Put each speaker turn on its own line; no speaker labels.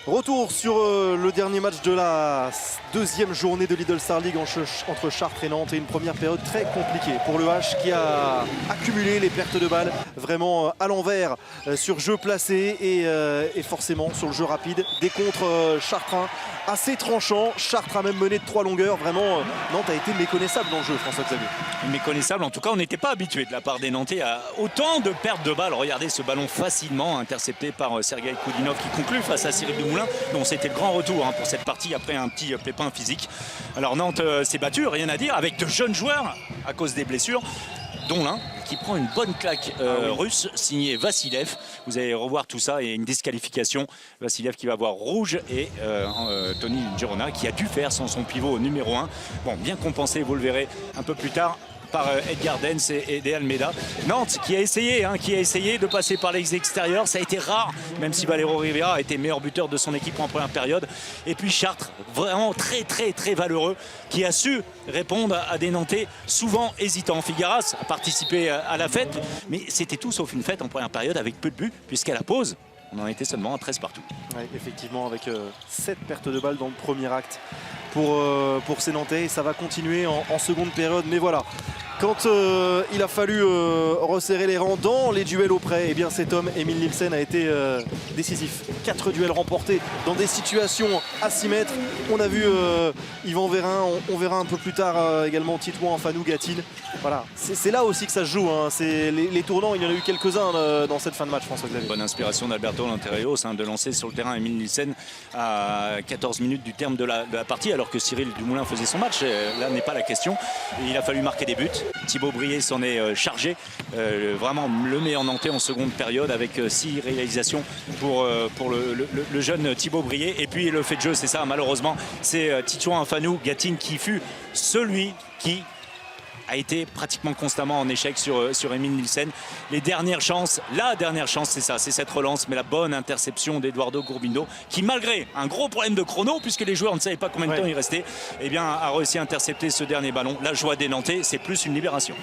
Retour sur le dernier match de la deuxième journée de Lidl Star League entre Chartres et Nantes, et une première période très compliquée pour le H qui a accumulé les pertes de balles vraiment à l'envers sur jeu placé et forcément sur le jeu rapide. Des contres chartrains assez tranchants. Chartres a même mené de 3 longueurs. Vraiment, Nantes a été méconnaissable dans le jeu, François-Xavier.
Méconnaissable, en tout cas, on n'était pas habitué de la part des Nantais à autant de pertes de balles. Regardez ce ballon facilement intercepté par Sergueï Koudinov qui conclut face à Cyril Dumoulin. Donc c'était le grand retour pour cette partie après un petit pépin physique. Alors Nantes s'est battu, rien à dire, avec de jeunes joueurs à cause des blessures, dont l'un qui prend une bonne claque russe signée Vassilev. Vous allez revoir tout ça et une disqualification. Vassilev qui va avoir rouge et Tony Girona qui a dû faire son pivot numéro 1. Bon, bien compensé, vous le verrez un peu plus tard, par Edgar Dens et De Almeida. Nantes qui a essayé de passer par les extérieurs. Ça a été rare, même si Valero Rivera a été meilleur buteur de son équipe en première période. Et puis Chartres, vraiment très valeureux, qui a su répondre à des Nantais souvent hésitants. Figueras a participé à la fête, mais c'était tout sauf une fête en première période avec peu de buts, puisqu'à la pause, on en était seulement à 13 partout.
Ouais, effectivement, avec 7 pertes de balles dans le premier acte pour ces Nantais, et ça va continuer en seconde période. Mais voilà, quand il a fallu resserrer les rangs dans les duels auprès, eh bien cet homme, Emile Nielsen, a été décisif. 4 duels remportés dans des situations à 6 mètres. On a vu Yvan Vérin, on verra un peu plus tard également Titouan, Fanou, Gatine. Voilà, c'est là aussi que ça se joue. Hein. Les tournants, il y en a eu quelques-uns dans cette fin de match, François-Xavier.
Bonne inspiration d'Alberto Lanterios de lancer sur le terrain Emile Nielsen à 14 minutes du terme de la partie, alors que Cyril Dumoulin faisait son match. Là n'est pas la question. Et il a fallu marquer des buts. Thibaut Brié s'en est chargé. Vraiment le meilleur Nantais en seconde période avec 6 réalisations pour le jeune Thibaut Brié. Et puis le fait de jeu, c'est ça malheureusement. C'est Titouan Fanou Gatine qui fut celui qui a été pratiquement constamment en échec sur Emile Nielsen. La dernière chance, c'est ça, c'est cette relance, mais la bonne interception d'Eduardo Gurbindo, qui malgré un gros problème de chrono, puisque les joueurs ne savaient pas combien de temps il restait, eh bien, a réussi à intercepter ce dernier ballon. La joie des Nantais, c'est plus une libération.